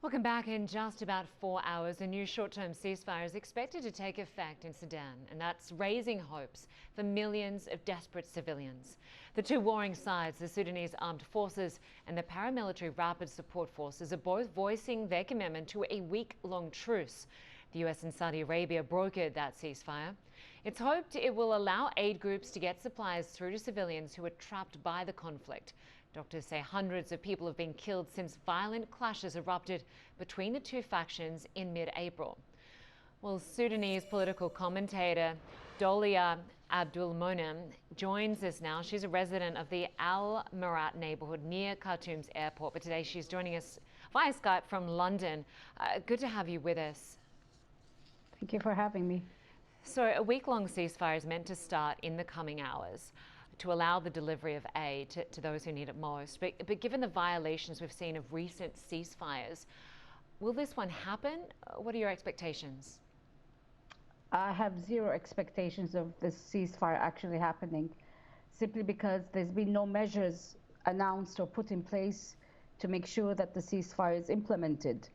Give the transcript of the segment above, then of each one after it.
Welcome back. In just about 4 hours, a new short-term ceasefire is expected to take effect in Sudan, and that's raising hopes for millions of desperate civilians. The two warring sides, the Sudanese armed forces and the paramilitary rapid support forces, are both voicing their commitment to a week-long truce. The US and Saudi Arabia brokered that ceasefire. It's hoped it will allow aid groups to get supplies through to civilians who are trapped by the conflict. Doctors say hundreds of people have been killed since violent clashes erupted between the two factions in mid-April. Well, Sudanese political commentator Dallia Abdelmoniem joins us now. She's a resident of the Al Marat neighborhood near Khartoum's airport, but today she's joining us via Skype from London. Good to have you with us. Thank you for having me. So a week-long ceasefire is meant to start in the coming hours to allow the delivery of aid to those who need it most. But given the violations we've seen of recent ceasefires, will this one happen? What are your expectations? I have zero expectations of this ceasefire actually happening, simply because there's been no measures announced or put in place to make sure that the ceasefire is implemented.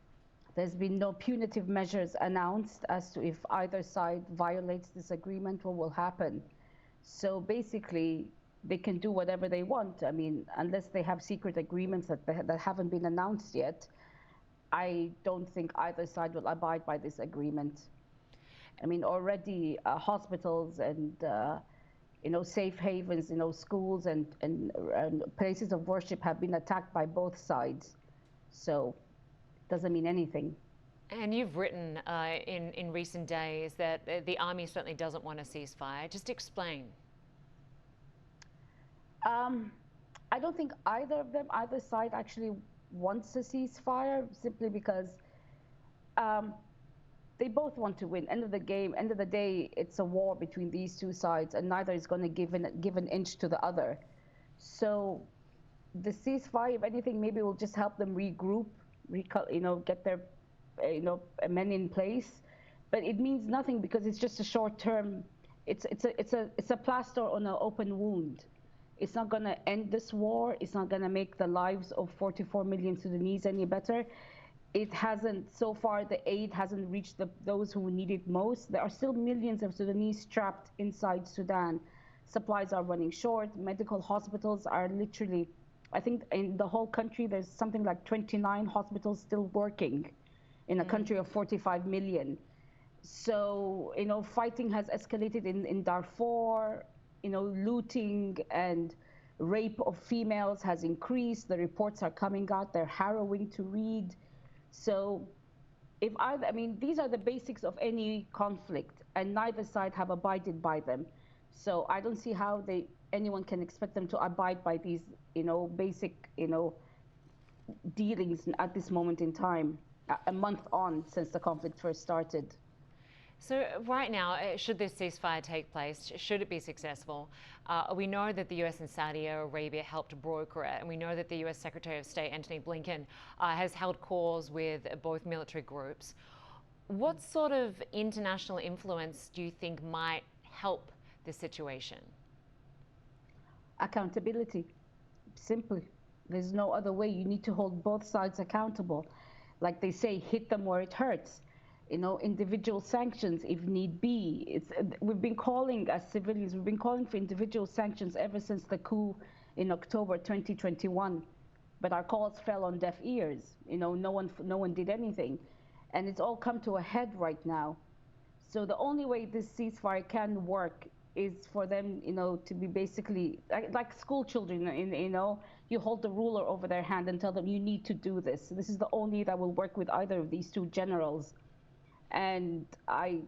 There's been no punitive measures announced as to if either side violates this agreement, what will happen. So basically, they can do whatever they want. I mean, unless they have secret agreements that haven't been announced yet, I don't think either side will abide by this agreement. I mean, already hospitals and safe havens, schools and places of worship have been attacked by both sides. So it doesn't mean anything. And you've written in recent days that the army certainly doesn't want a ceasefire. Just explain. I don't think either side actually wants a ceasefire, simply because they both want to win. End of the day, it's a war between these two sides, and neither is going to give an inch to the other. So the ceasefire, if anything, maybe will just help them regroup, get their men in place, but it means nothing because it's just a short term. It's a plaster on an open wound. It's not going to end this war. It's not going to make the lives of 44 million Sudanese any better. It hasn't so far. The aid hasn't reached those who need it most. There are still millions of Sudanese trapped inside Sudan. Supplies are running short. Medical hospitals are literally, I think in the whole country there's something like 29 hospitals still working in a country of 45 million. So, fighting has escalated in Darfur, looting and rape of females has increased. The reports are coming out, they're harrowing to read. So these are the basics of any conflict, and neither side have abided by them. So I don't see how anyone can expect them to abide by these, basic, dealings at this moment in time. A month on since the conflict first started. So right now, should this ceasefire take place, should it be successful, we know that the US and Saudi Arabia helped broker it, and we know that the US Secretary of State Antony Blinken has held calls with both military groups. What sort of international influence do you think might help this situation? Accountability, simply. There's no other way. You need to hold both sides accountable. Like they say, hit them where it hurts. Individual sanctions if need be. We've been calling as civilians, we've been calling for individual sanctions ever since the coup in October 2021. But our calls fell on deaf ears. No one did anything. And it's all come to a head right now. So the only way this ceasefire can work is for them, to be basically like school children, you hold the ruler over their hand and tell them you need to do this. This is the only that will work with either of these two generals. And I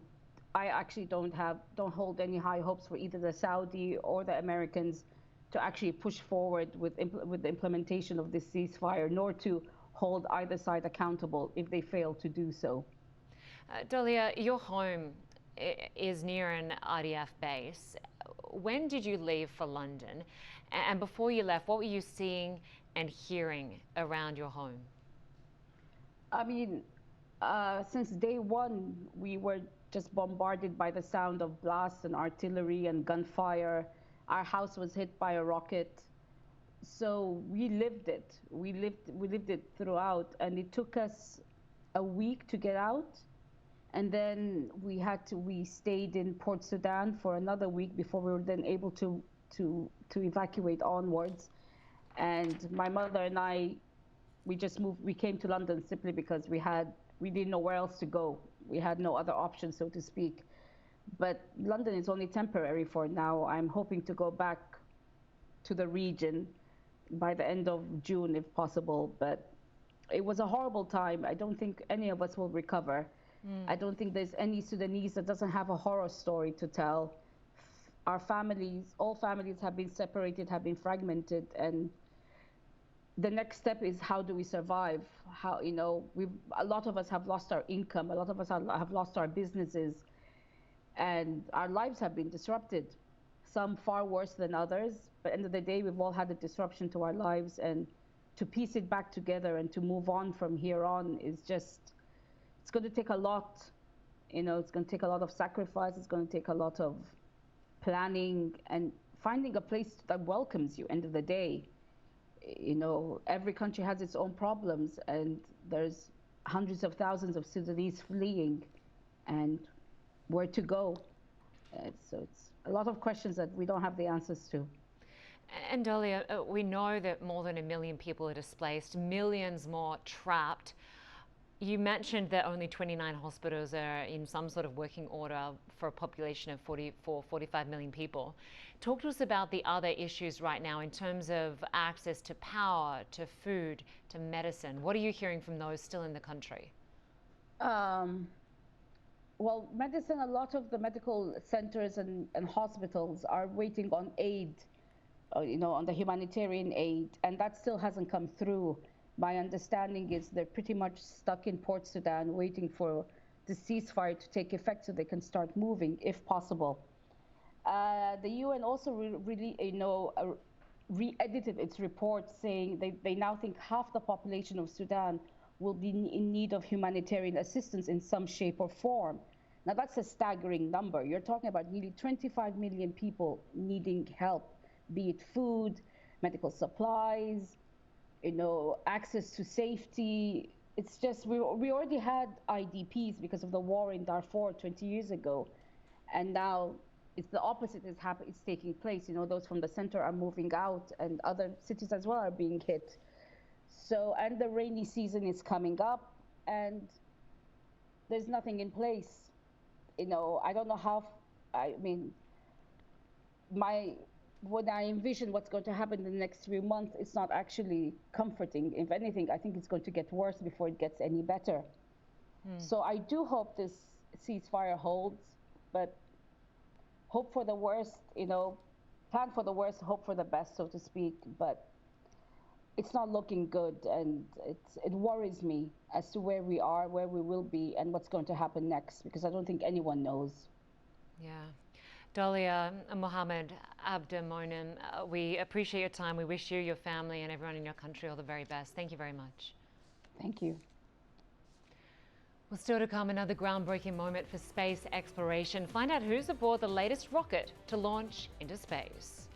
actually don't hold any high hopes for either the Saudi or the Americans to actually push forward with the implementation of this ceasefire, nor to hold either side accountable if they fail to do so. Dallia, your home is near an RDF base. When did you leave for London? And before you left, what were you seeing and hearing around your home? I mean, since day one, we were just bombarded by the sound of blasts and artillery and gunfire. Our house was hit by a rocket. So we lived it. We lived it throughout, and it took us a week to get out, and then we stayed in Port Sudan for another week before we were then able to evacuate onwards. And my mother and I, we just moved. We came to London simply because we didn't know where else to go. We had no other option, so to speak. But London is only temporary for now. I'm hoping to go back to the region by the end of June, if possible. But it was a horrible time. I don't think any of us will recover. I don't think there's any Sudanese that doesn't have a horror story to tell. Our families, all families have been separated, have been fragmented, and the next step is how do we survive? How, a lot of us have lost our income, a lot of us have lost our businesses, and our lives have been disrupted, some far worse than others. But at the end of the day, we've all had a disruption to our lives, and to piece it back together and to move on from here on is just, it's going to take a lot. It's going to take a lot of sacrifice. It's going to take a lot of planning and finding a place that welcomes you. End of the day, every country has its own problems, and there's hundreds of thousands of Sudanese fleeing, and where to go. So it's a lot of questions that we don't have the answers to. And Dallia, we know that more than 1 million people are displaced, millions more trapped. You mentioned that only 29 hospitals are in some sort of working order for a population of 45 million people. Talk to us about the other issues right now in terms of access to power, to food, to medicine. What are you hearing from those still in the country? Well, medicine, a lot of the medical centers and hospitals are waiting on aid, on the humanitarian aid, and that still hasn't come through. My understanding is they're pretty much stuck in Port Sudan waiting for the ceasefire to take effect so they can start moving, if possible. The UN also re-edited its report, saying they now think half the population of Sudan will be in need of humanitarian assistance in some shape or form. Now, that's a staggering number. You're talking about nearly 25 million people needing help, be it food, medical supplies, access to safety. It's just, we already had IDPs because of the war in Darfur 20 years ago. And now it's the opposite is taking place. Those from the center are moving out, and other cities as well are being hit. So, and the rainy season is coming up, and there's nothing in place. I don't know how, when I envision what's going to happen in the next few months, it's not actually comforting. If anything, I think it's going to get worse before it gets any better. So I do hope this ceasefire holds, but hope for the worst, plan for the worst, hope for the best, so to speak. But it's not looking good, and it worries me as to where we are, where we will be, and what's going to happen next, because I don't think anyone knows. Yeah. Dallia Mohamed Abdelmoniem, we appreciate your time. We wish you, your family, and everyone in your country all the very best. Thank you very much. Thank you. Well, still to come, another groundbreaking moment for space exploration. Find out who's aboard the latest rocket to launch into space.